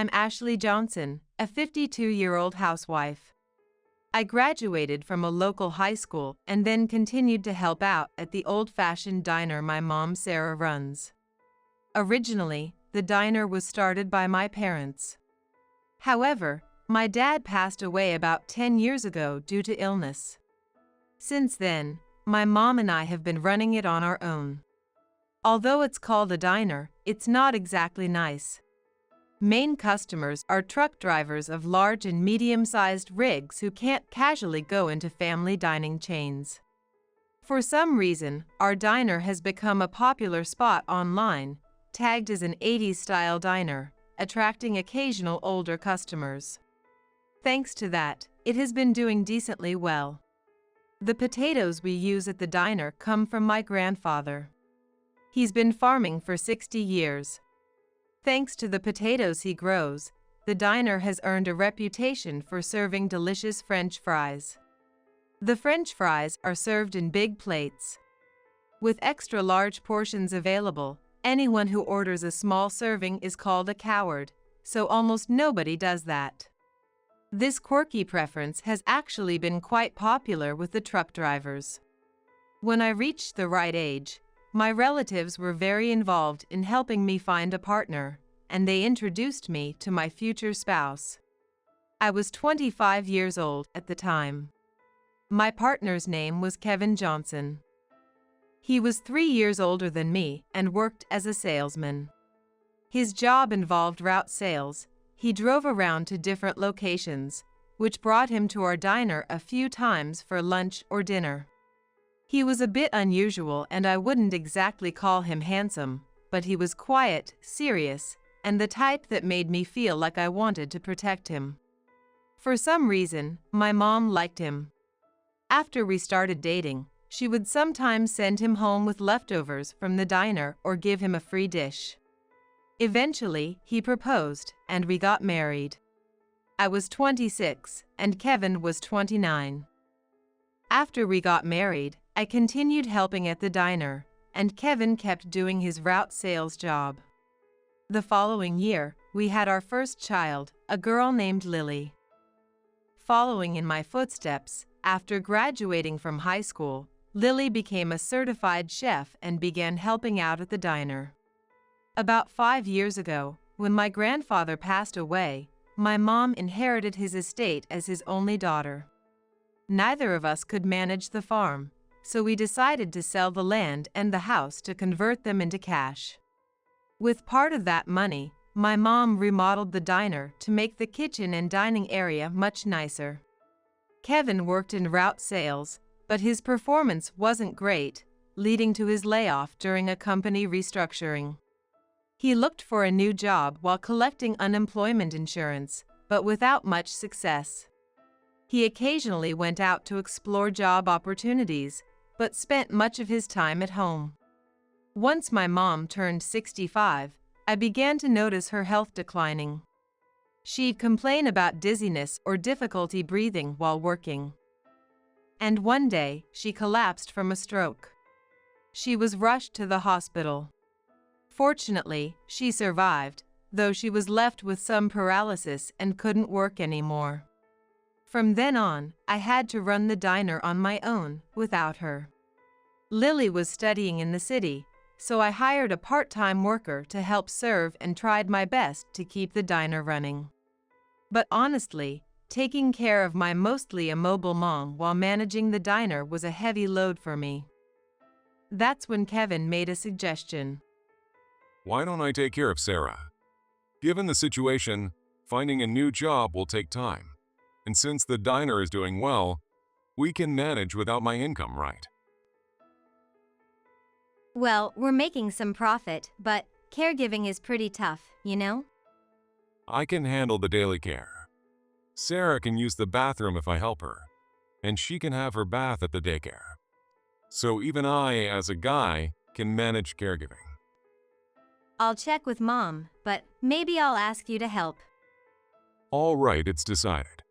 I'm Ashley Johnson, a 52-year-old housewife. I graduated from a local high school and then continued to help out at the old-fashioned diner my mom Sarah runs. Originally, the diner was started by my parents. However, my dad passed away about 10 years ago due to illness. Since then, my mom and I have been running it on our own. Although it's called a diner, it's not exactly nice. Main customers are truck drivers of large and medium-sized rigs who can't casually go into family dining chains. For some reason, our diner has become a popular spot online, tagged as an 80s-style diner, attracting occasional older customers. Thanks to that, it has been doing decently well. The potatoes we use at the diner come from my grandfather. He's been farming for 60 years. Thanks to the potatoes he grows, the diner has earned a reputation for serving delicious French fries. The French fries are served in big plates. With extra large portions available, anyone who orders a small serving is called a coward, so almost nobody does that. This quirky preference has actually been quite popular with the truck drivers. When I reached the right age, my relatives were very involved in helping me find a partner, and they introduced me to my future spouse. I was 25 years old at the time. My partner's name was Kevin Johnson. He was 3 years older than me and worked as a salesman. His job involved route sales. He drove around to different locations, which brought him to our diner a few times for lunch or dinner. He was a bit unusual and I wouldn't exactly call him handsome, but he was quiet, serious, and the type that made me feel like I wanted to protect him. For some reason, my mom liked him. After we started dating, she would sometimes send him home with leftovers from the diner or give him a free dish. Eventually, he proposed, and we got married. I was 26, and Kevin was 29. After we got married, I continued helping at the diner, and Kevin kept doing his route sales job. The following year, we had our first child, a girl named Lily. Following in my footsteps, after graduating from high school, Lily became a certified chef and began helping out at the diner. About 5 years ago, when my grandfather passed away, my mom inherited his estate as his only daughter. Neither of us could manage the farm, so we decided to sell the land and the house to convert them into cash. With part of that money, my mom remodeled the diner to make the kitchen and dining area much nicer. Kevin worked in route sales, but his performance wasn't great, leading to his layoff during a company restructuring. He looked for a new job while collecting unemployment insurance, but without much success. He occasionally went out to explore job opportunities, but spent much of his time at home. Once my mom turned 65, I began to notice her health declining. She'd complain about dizziness or difficulty breathing while working. And one day, she collapsed from a stroke. She was rushed to the hospital. Fortunately, she survived, though she was left with some paralysis and couldn't work anymore. From then on, I had to run the diner on my own, without her. Lily was studying in the city, so I hired a part-time worker to help serve and tried my best to keep the diner running. But honestly, taking care of my mostly immobile mom while managing the diner was a heavy load for me. That's when Kevin made a suggestion. Why don't I take care of Sarah? Given the situation, finding a new job will take time. And since the diner is doing well, we can manage without my income, right? Well, we're making some profit, but caregiving is pretty tough, you know? I can handle the daily care. Sarah can use the bathroom if I help her, and she can have her bath at the daycare. So even I, as a guy, can manage caregiving. I'll check with Mom, but maybe I'll ask you to help. All right, it's decided.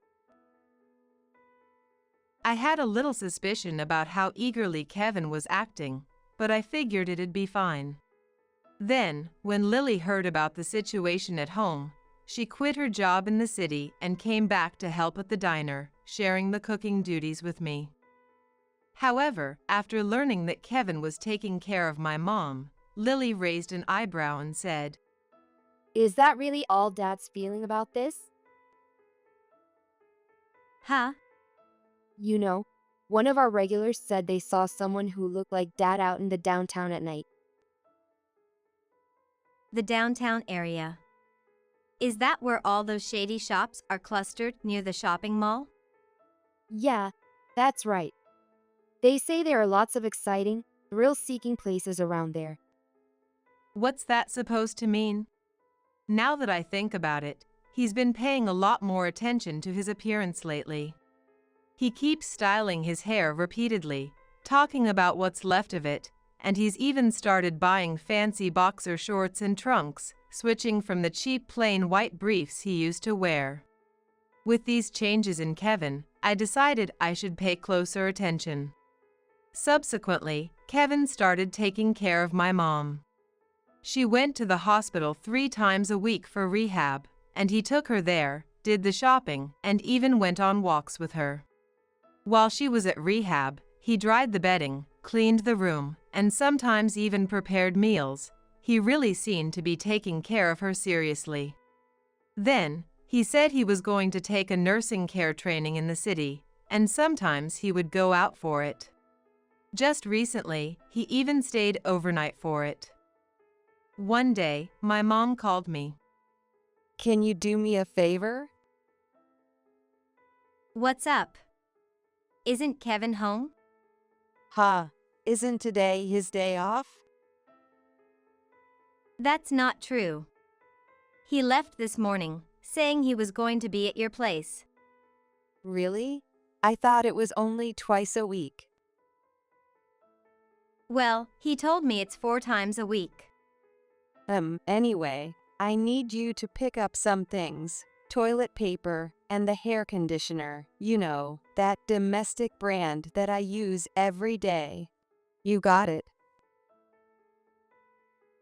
I had a little suspicion about how eagerly Kevin was acting, but I figured it'd be fine. Then, when Lily heard about the situation at home, She quit her job in the city and came back to help at the diner, sharing the cooking duties with me. However, after learning that Kevin was taking care of my mom, Lily raised an eyebrow and said, Is that really all Dad's feeling about this? Huh? You know, one of our regulars said they saw someone who looked like Dad out in the downtown at night. The downtown area. Is that where all those shady shops are clustered near the shopping mall? Yeah, that's right. They say there are lots of exciting, thrill-seeking places around there. "What's that supposed to mean?" Now that I think about it, he's been paying a lot more attention to his appearance lately. He keeps styling his hair repeatedly, talking about what's left of it, and he's even started buying fancy boxer shorts and trunks, switching from the cheap plain white briefs he used to wear. With these changes in Kevin, I decided I should pay closer attention. Subsequently, Kevin started taking care of my mom. She went to the hospital 3 times a week for rehab, and he took her there, did the shopping, and even went on walks with her. While she was at rehab, he dried the bedding, cleaned the room, and sometimes even prepared meals. He really seemed to be taking care of her seriously. Then, he said he was going to take a nursing care training in the city, and sometimes he would go out for it. Just recently, he even stayed overnight for it. One day, my mom called me. Can you do me a favor? What's up? Isn't Kevin home? Isn't today his day off? That's not true. He left this morning, saying he was going to be at your place. Really? I thought it was only twice a week. Well, he told me it's 4 times a week. Anyway, I need you to pick up some things. Toilet paper and the hair conditioner. You know, that domestic brand that I use every day. You got it?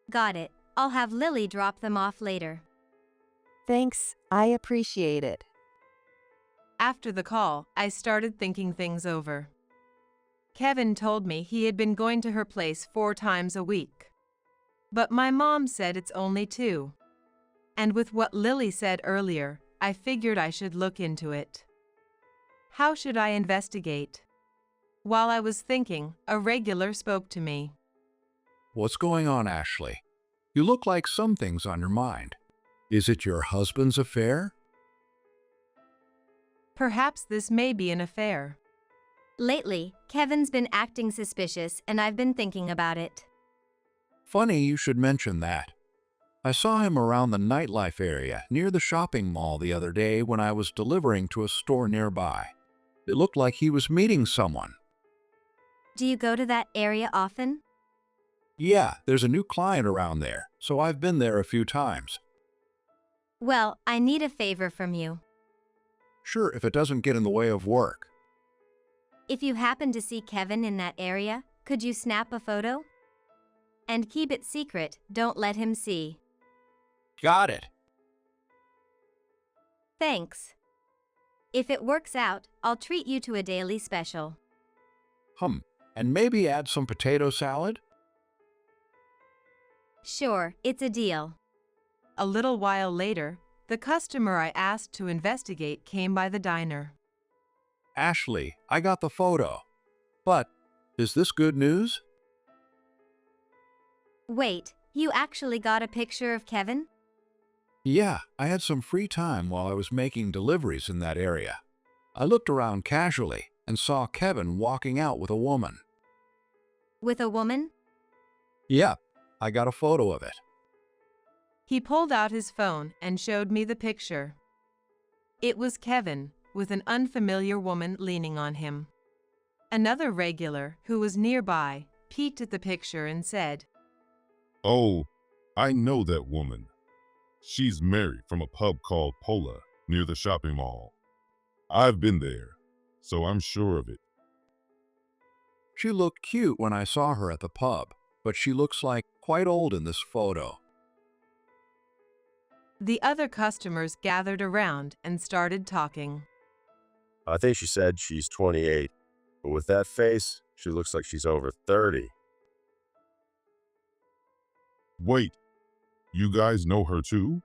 Got it. I'll have Lily drop them off later. Thanks, I appreciate it. After the call, I started thinking things over. Kevin told me he had been going to her place 4 times a week. But my mom said it's only 2. And with what Lily said earlier, I figured I should look into it. How should I investigate? While I was thinking, a regular spoke to me. What's going on, Ashley? You look like something's on your mind. Is it your husband's affair? Perhaps this may be an affair. Lately, Kevin's been acting suspicious and I've been thinking about it. Funny you should mention that. I saw him around the nightlife area near the shopping mall the other day when I was delivering to a store nearby. It looked like he was meeting someone. Do you go to that area often? Yeah, there's a new client around there, so I've been there a few times. Well, I need a favor from you. Sure, if it doesn't get in the way of work. If you happen to see Kevin in that area, could you snap a photo? And keep it secret, don't let him see. Got it. Thanks. If it works out, I'll treat you to a daily special. And maybe add some potato salad? Sure, it's a deal. A little while later, the customer I asked to investigate came by the diner. Ashley, I got the photo. But, is this good news? Wait, you actually got a picture of Kevin? Yeah, I had some free time while I was making deliveries in that area. I looked around casually and saw Kevin walking out with a woman. With a woman? Yeah, I got a photo of it. He pulled out his phone and showed me the picture. It was Kevin, with an unfamiliar woman leaning on him. Another regular, who was nearby, peeked at the picture and said, "Oh, I know that woman. She's Mary from a pub called Pola near the shopping mall. I've been there, so I'm sure of it." She looked cute when I saw her at the pub, but she looks like quite old in this photo. The other customers gathered around and started talking. I think she said she's 28, but with that face, she looks like she's over 30. Wait, you guys know her too?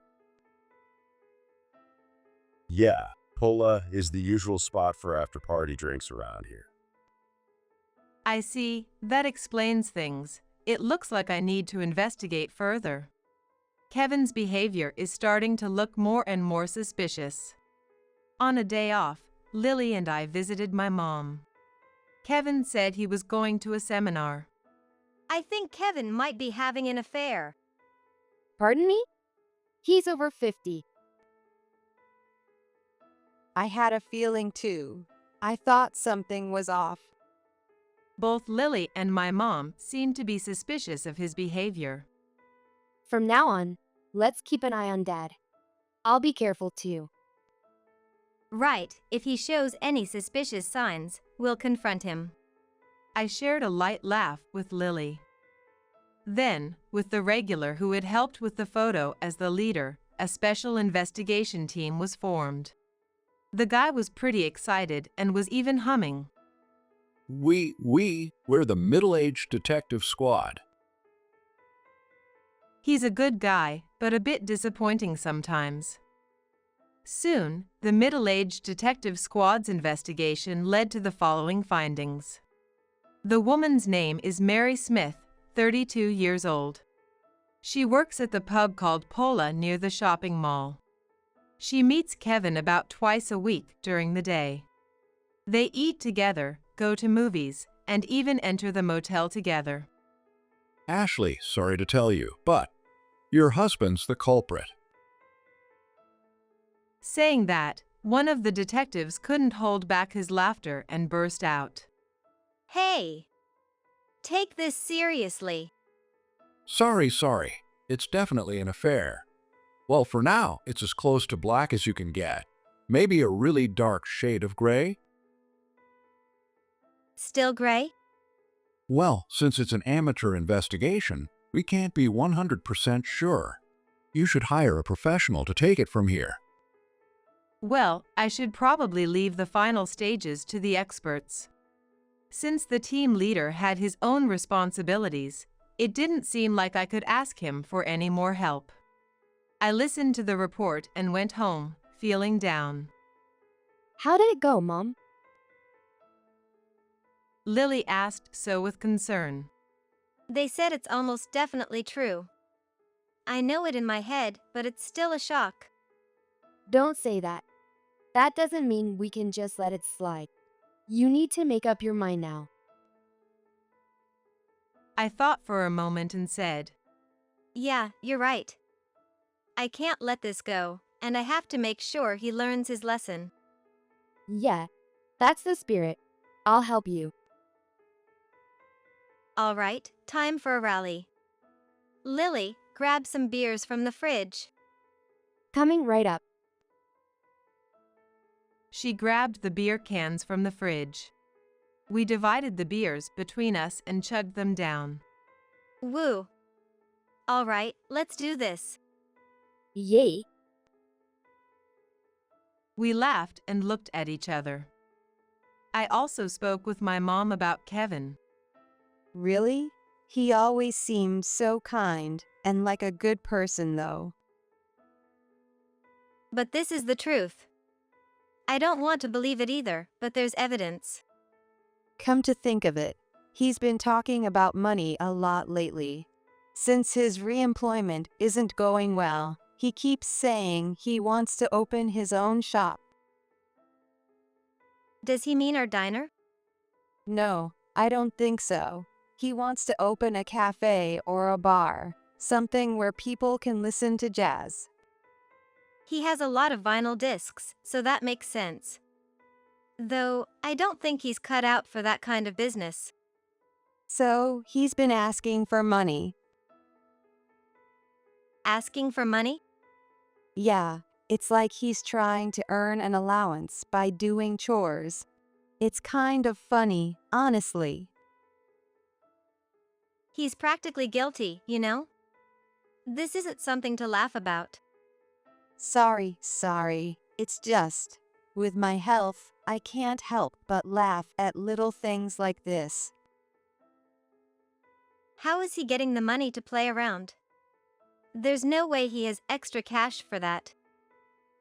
Yeah, Pola is the usual spot for after-party drinks around here. I see, that explains things. It looks like I need to investigate further. Kevin's behavior is starting to look more and more suspicious. On a day off, Lily and I visited my mom. Kevin said he was going to a seminar. I think Kevin might be having an affair. Pardon me? He's over 50. I had a feeling too. I thought something was off. Both Lily and my mom seemed to be suspicious of his behavior. From now on, let's keep an eye on Dad. I'll be careful too. Right, if he shows any suspicious signs, we'll confront him. I shared a light laugh with Lily. Then, with the regular who had helped with the photo as the leader, a special investigation team was formed. The guy was pretty excited and was even humming. We're the middle-aged detective squad. He's a good guy, but a bit disappointing sometimes. Soon, the middle-aged detective squad's investigation led to the following findings. The woman's name is Mary Smith, 32 years old. She works at the pub called Pola near the shopping mall. She meets Kevin about twice a week during the day. They eat together, go to movies, and even enter the motel together. Ashley, sorry to tell you, but your husband's the culprit. Saying that, one of the detectives couldn't hold back his laughter and burst out. Hey! Take this seriously. Sorry. It's definitely an affair. Well, for now, it's as close to black as you can get. Maybe a really dark shade of gray? Still gray? Well, since it's an amateur investigation, we can't be 100% sure. You should hire a professional to take it from here. Well, I should probably leave the final stages to the experts. Since the team leader had his own responsibilities, it didn't seem like I could ask him for any more help. I listened to the report and went home, feeling down. How did it go, Mom? Lily asked so with concern. They said it's almost definitely true. I know it in my head, but it's still a shock. Don't say that. That doesn't mean we can just let it slide. You need to make up your mind now. I thought for a moment and said, Yeah, you're right. I can't let this go, and I have to make sure he learns his lesson. Yeah, that's the spirit. I'll help you. All right, time for a rally. Lily, grab some beers from the fridge. Coming right up. She grabbed the beer cans from the fridge. We divided the beers between us and chugged them down. Woo! All right, let's do this. Yay! We laughed and looked at each other. I also spoke with my mom about Kevin. Really? He always seemed so kind and like a good person, though. But this is the truth. I don't want to believe it either, but there's evidence. Come to think of it, he's been talking about money a lot lately. Since his reemployment isn't going well, he keeps saying he wants to open his own shop. Does he mean our diner? No, I don't think so. He wants to open a cafe or a bar, something where people can listen to jazz. He has a lot of vinyl discs, so that makes sense. Though, I don't think he's cut out for that kind of business. So, he's been asking for money. Asking for money? Yeah, it's like he's trying to earn an allowance by doing chores. It's kind of funny, honestly. He's practically guilty, you know? This isn't something to laugh about. Sorry. It's just, with my health, I can't help but laugh at little things like this. How is he getting the money to play around? There's no way he has extra cash for that.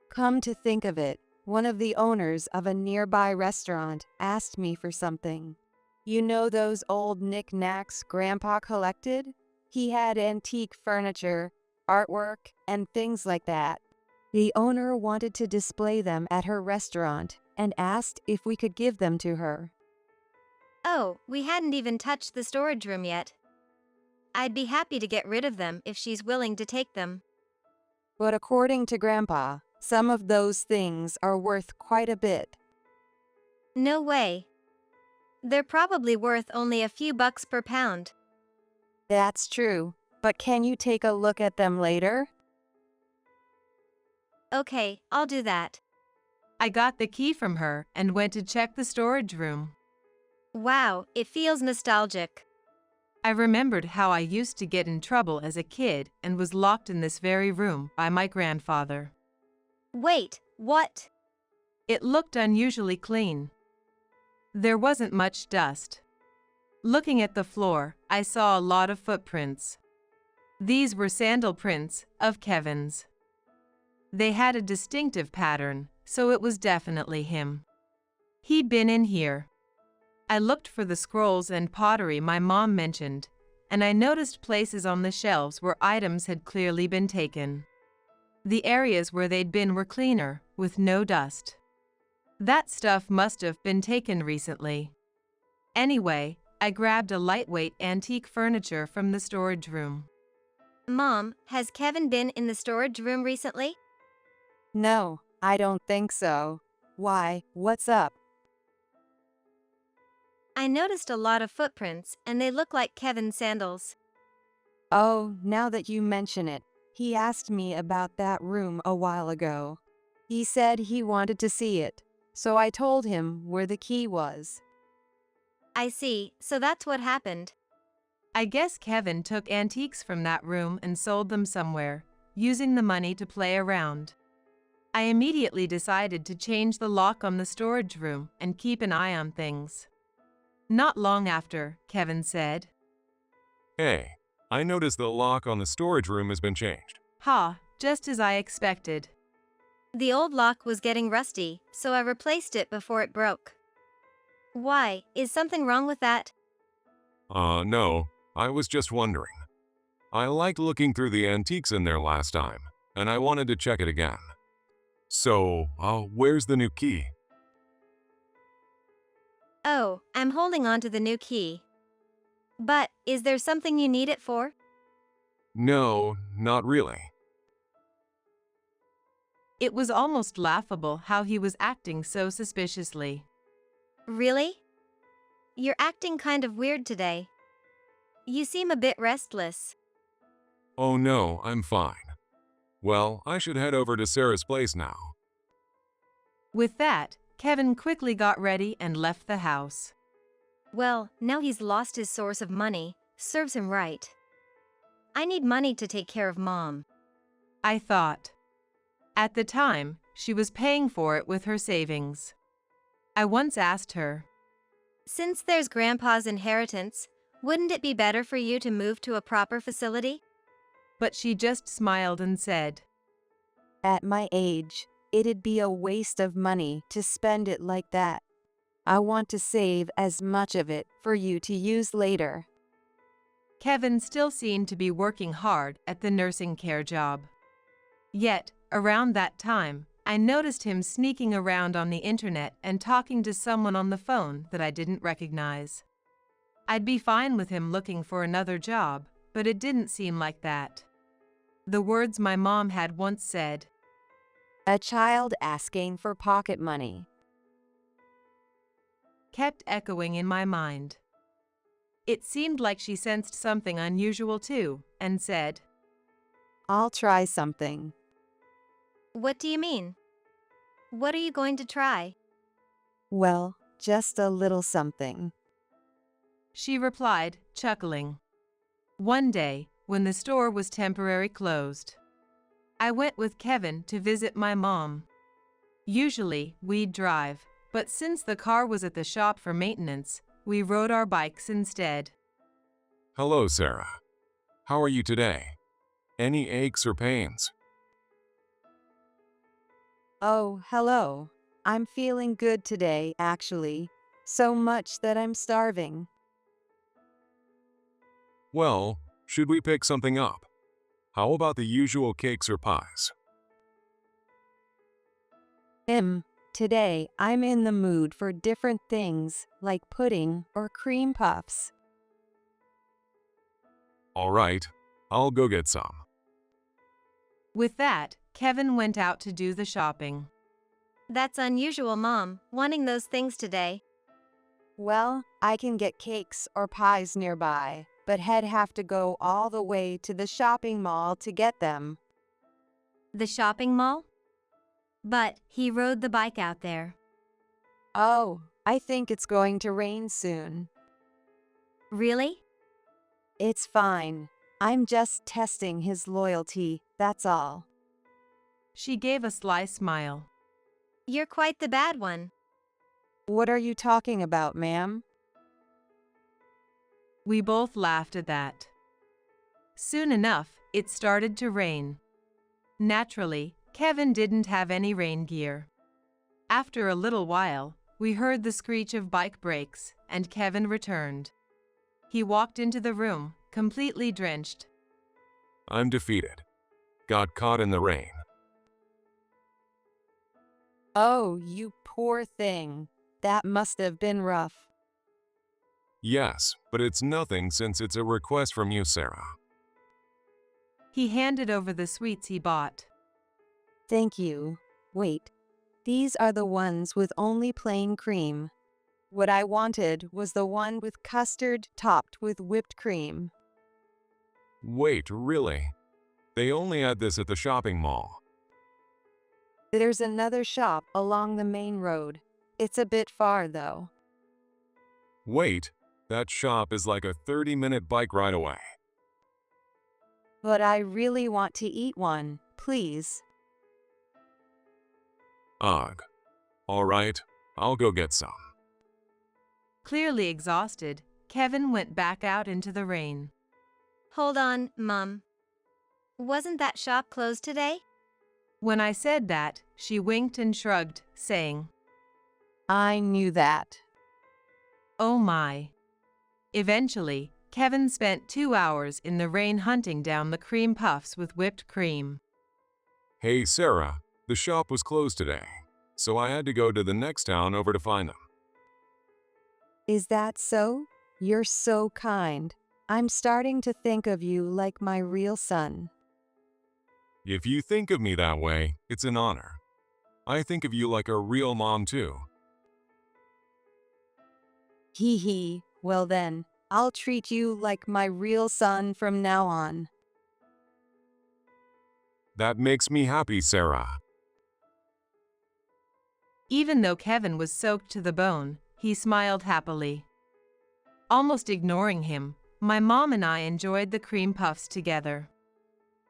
Come to think of it, one of the owners of a nearby restaurant asked me for something. You know those old knickknacks Grandpa collected? He had antique furniture, artwork, and things like that. The owner wanted to display them at her restaurant and asked if we could give them to her. Oh, we hadn't even touched the storage room yet. I'd be happy to get rid of them if she's willing to take them. But according to Grandpa, some of those things are worth quite a bit. No way. They're probably worth only a few bucks per pound. That's true, but can you take a look at them later? Okay, I'll do that. I got the key from her and went to check the storage room. Wow, it feels nostalgic. I remembered how I used to get in trouble as a kid and was locked in this very room by my grandfather. Wait, what? It looked unusually clean. There wasn't much dust. Looking at the floor, I saw a lot of footprints. These were sandal prints of Kevin's. They had a distinctive pattern, so it was definitely him. He'd been in here. I looked for the scrolls and pottery my mom mentioned, and I noticed places on the shelves where items had clearly been taken. The areas where they'd been were cleaner, with no dust. That stuff must have been taken recently. Anyway, I grabbed a lightweight antique furniture from the storage room. Mom, has Kevin been in the storage room recently? No, I don't think so. Why, what's up? I noticed a lot of footprints, and they look like Kevin's sandals. Oh, now that you mention it, he asked me about that room a while ago. He said he wanted to see it, so I told him where the key was. I see, so that's what happened. I guess Kevin took antiques from that room and sold them somewhere, using the money to play around. I immediately decided to change the lock on the storage room and keep an eye on things. Not long after, Kevin said, Hey, I noticed the lock on the storage room has been changed. "Ha, just as I expected." The old lock was getting rusty, so I replaced it before it broke. Why, is something wrong with that? No, I was just wondering. I liked looking through the antiques in there last time, and I wanted to check it again. So, where's the new key? Oh, I'm holding on to the new key. But, is there something you need it for? No, not really. It was almost laughable how he was acting so suspiciously. Really? You're acting kind of weird today. You seem a bit restless. Oh no, I'm fine. Well, I should head over to Sarah's place now. With that, Kevin quickly got ready and left the house. Well, now he's lost his source of money. Serves him right. I need money to take care of Mom. I thought. At the time, she was paying for it with her savings. I once asked her, Since there's Grandpa's inheritance, wouldn't it be better for you to move to a proper facility? but she just smiled and said, At my age, it'd be a waste of money to spend it like that. I want to save as much of it for you to use later. Kevin still seemed to be working hard at the nursing care job. Yet, around that time, I noticed him sneaking around on the internet and talking to someone on the phone that I didn't recognize. I'd be fine with him looking for another job, but it didn't seem like that. The words my mom had once said, A child asking for pocket money, kept echoing in my mind. It seemed like she sensed something unusual too, and said, I'll try something. What do you mean? What are you going to try? Well, just a little something. She replied, chuckling. One day, when the store was temporarily closed, I went with Kevin to visit my mom. Usually, we'd drive, but since the car was at the shop for maintenance, we rode our bikes instead. Hello, Sarah. How are you today? Any aches or pains? Oh, hello. I'm feeling good today, actually. So much that I'm starving. Well, should we pick something up? How about the usual cakes or pies? Today I'm in the mood for different things like pudding or cream puffs. All right, I'll go get some. With that, Kevin went out to do the shopping. That's unusual, Mom, wanting those things today. Well, I can get cakes or pies nearby, but I'd have to go all the way to the shopping mall to get them. The shopping mall? But he rode the bike out there. Oh, I think it's going to rain soon. Really? It's fine. I'm just testing his loyalty, that's all. She gave a sly smile. You're quite the bad one. What are you talking about, ma'am? We both laughed at that. Soon enough, it started to rain. Naturally, Kevin didn't have any rain gear. After a little while, we heard the screech of bike brakes, and Kevin returned. He walked into the room, completely drenched. I'm defeated. Got caught in the rain. Oh, you poor thing. That must have been rough. Yes, but it's nothing since it's a request from you, Sarah. He handed over the sweets he bought. Thank you. Wait. These are the ones with only plain cream. What I wanted was the one with custard topped with whipped cream. Wait, really? They only had this at the shopping mall. There's another shop along the main road. It's a bit far, though. Wait, that shop is like a 30-minute bike ride away. But I really want to eat one, please. Ugh. All right, I'll go get some. Clearly exhausted, Kevin went back out into the rain. Hold on, Mom. Wasn't that shop closed today? When I said that, she winked and shrugged, saying, I knew that. "Oh my." Eventually, Kevin spent 2 hours in the rain hunting down the cream puffs with whipped cream. Hey, Sarah, the shop was closed today, so I had to go to the next town over to find them. Is that so? You're so kind. I'm starting to think of you like my real son. If you think of me that way, it's an honor. I think of you like a real mom, too. Hee hee. Well then, I'll treat you like my real son from now on. That makes me happy, Sarah. Even though Kevin was soaked to the bone, he smiled happily. Almost ignoring him, my mom and I enjoyed the cream puffs together.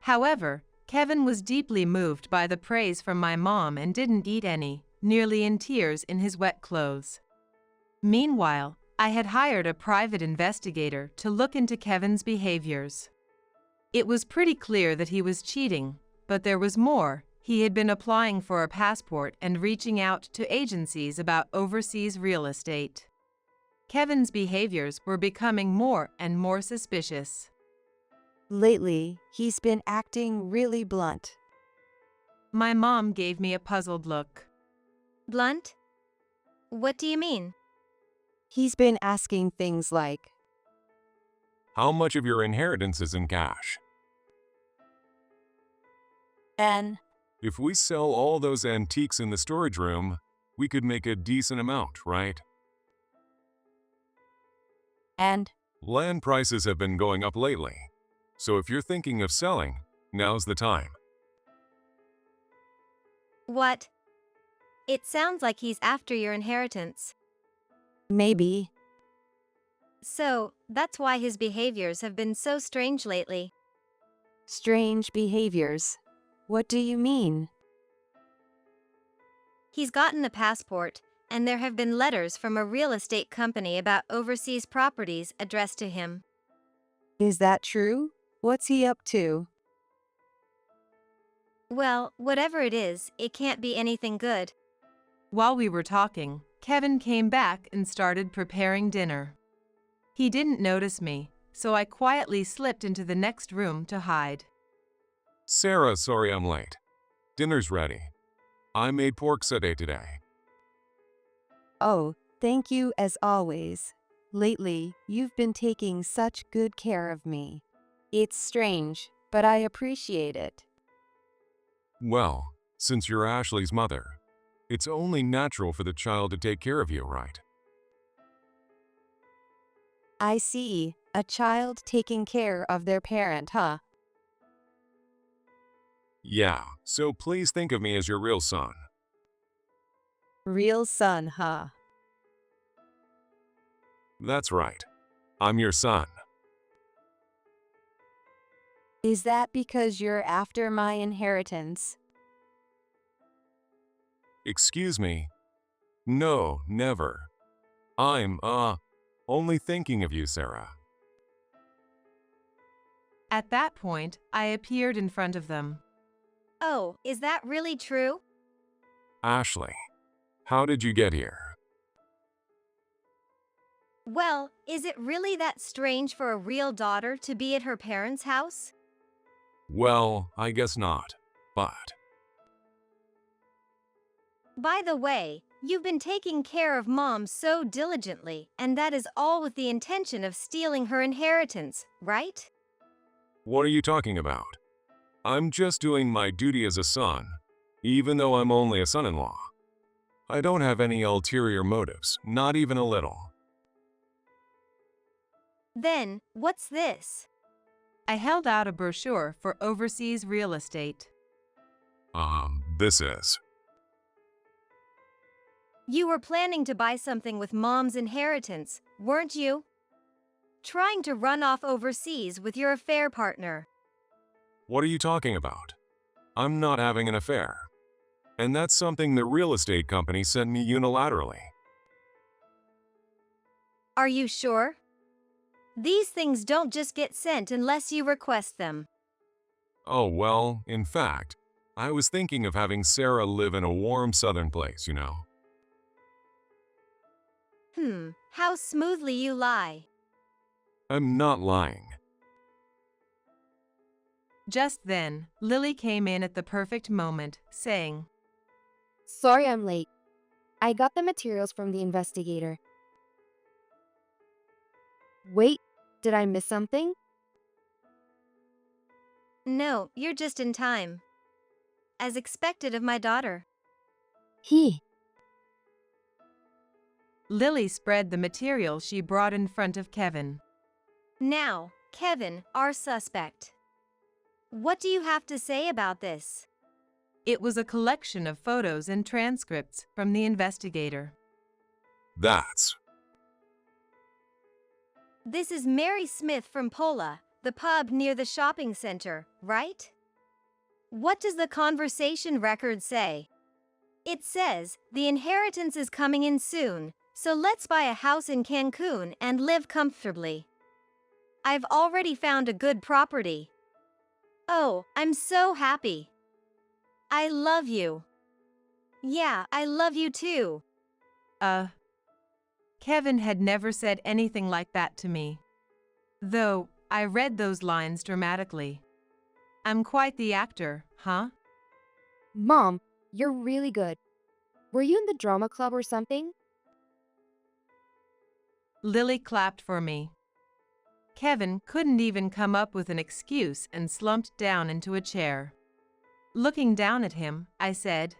However, Kevin was deeply moved by the praise from my mom and didn't eat any, nearly in tears in his wet clothes. Meanwhile, I had hired a private investigator to look into Kevin's behaviors. It was pretty clear that he was cheating, but there was more. He had been applying for a passport and reaching out to agencies about overseas real estate. Kevin's behaviors were becoming more and more suspicious. Lately, he's been acting really blunt. My mom gave me a puzzled look. Blunt? What do you mean? He's been asking things like, How much of your inheritance is in cash? and If we sell all those antiques in the storage room, we could make a decent amount, right? Land prices have been going up lately, so if you're thinking of selling, now's the time. What? It sounds like he's after your inheritance. maybe. So, that's why his behaviors have been so strange lately. Strange behaviors. What do you mean? He's gotten a passport, and there have been letters from a real estate company about overseas properties addressed to him. Is that true? What's he up to? Well, whatever it is, it can't be anything good. While we were talking, Kevin came back and started preparing dinner. He didn't notice me, so I quietly slipped into the next room to hide. Sarah, sorry I'm late. Dinner's ready. I made pork sauté today. Oh, thank you as always. Lately, you've been taking such good care of me. It's strange, but I appreciate it. Well, since you're Ashley's mother, it's only natural for the child to take care of you, right? I see. A child taking care of their parent, huh? Yeah, so please think of me as your real son. Real son, huh? That's right. I'm your son. Is that because you're after my inheritance? Excuse me? No, never. I'm, only thinking of you, Sarah. At that point, I appeared in front of them. Oh, is that really true? Ashley, how did you get here? Well, is it really that strange for a real daughter to be at her parents' house? Well, I guess not, but… By the way, you've been taking care of Mom so diligently, and that is all with the intention of stealing her inheritance, right? What are you talking about? I'm just doing my duty as a son, even though I'm only a son-in-law. I don't have any ulterior motives, not even a little. Then, what's this? I held out a brochure for overseas real estate. This is… You were planning to buy something with Mom's inheritance, weren't you? Trying to run off overseas with your affair partner. What are you talking about? I'm not having an affair. And that's something the real estate company sent me unilaterally. Are you sure? These things don't just get sent unless you request them. Oh, well, in fact, I was thinking of having Sarah live in a warm southern place, you know. How smoothly you lie. I'm not lying. Just then, Lily came in at the perfect moment, saying, Sorry I'm late. I got the materials from the investigator. Wait, did I miss something? No, you're just in time. As expected of my daughter. Lily spread the material she brought in front of Kevin. Now, Kevin, our suspect. What do you have to say about this? It was a collection of photos and transcripts from the investigator. That's… This is Mary Smith from Pola, the pub near the shopping center, right? What does the conversation record say? It says, the inheritance is coming in soon, so let's buy a house in Cancun and live comfortably. I've already found a good property. Oh, I'm so happy. I love you. Yeah, I love you too. Kevin had never said anything like that to me. Though, I read those lines dramatically. I'm quite the actor, huh? Mom, you're really good. Were you in the drama club or something? Lily clapped for me. Kevin couldn't even come up with an excuse and slumped down into a chair. Looking down at him, I said,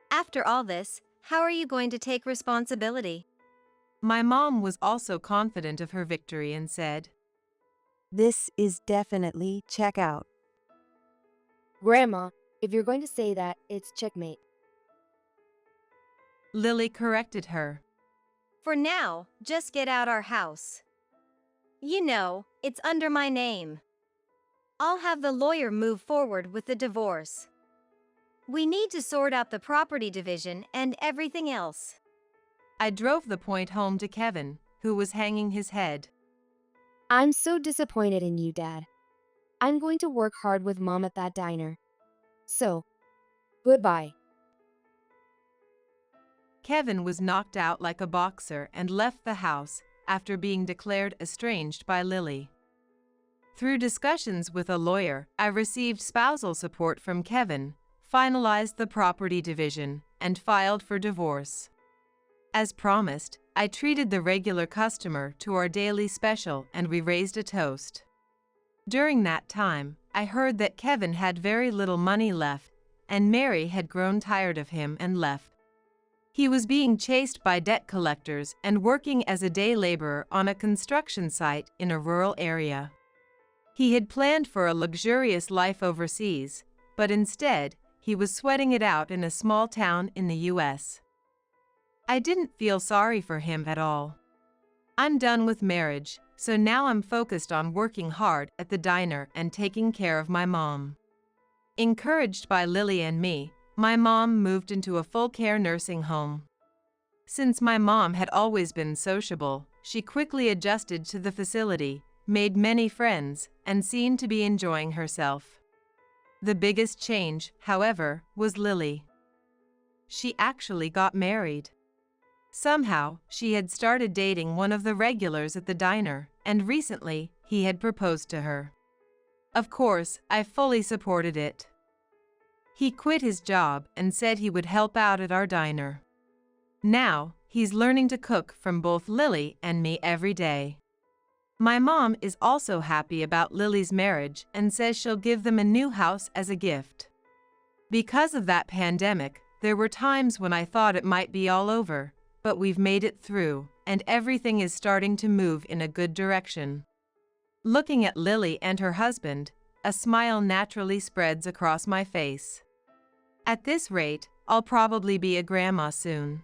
After all this, how are you going to take responsibility? My mom was also confident of her victory and said, This is definitely check out. Grandma, if you're going to say that, it's checkmate. Lily corrected her. For now, just get out our house. You know, it's under my name. I'll have the lawyer move forward with the divorce. We need to sort out the property division and everything else. I drove the point home to Kevin, who was hanging his head. I'm so disappointed in you, Dad. I'm going to work hard with Mom at that diner. So, goodbye. Kevin was knocked out like a boxer and left the house after being declared estranged by Lily. Through discussions with a lawyer, I received spousal support from Kevin, finalized the property division, and filed for divorce. As promised, I treated the regular customer to our daily special and we raised a toast. During that time, I heard that Kevin had very little money left, and Mary had grown tired of him and left. He was being chased by debt collectors and working as a day laborer on a construction site in a rural area. He had planned for a luxurious life overseas, but instead, he was sweating it out in a small town in the US. I didn't feel sorry for him at all. I'm done with marriage, so now I'm focused on working hard at the diner and taking care of my mom. Encouraged by Lily and me, my mom moved into a full-care nursing home. Since my mom had always been sociable, she quickly adjusted to the facility, made many friends, and seemed to be enjoying herself. The biggest change, however, was Lily. She actually got married. Somehow, she had started dating one of the regulars at the diner, and recently, he had proposed to her. Of course, I fully supported it. He quit his job and said he would help out at our diner. Now, he's learning to cook from both Lily and me every day. My mom is also happy about Lily's marriage and says she'll give them a new house as a gift. Because of that pandemic, there were times when I thought it might be all over, but we've made it through, and everything is starting to move in a good direction. Looking at Lily and her husband, a smile naturally spreads across my face. At this rate, I'll probably be a grandma soon.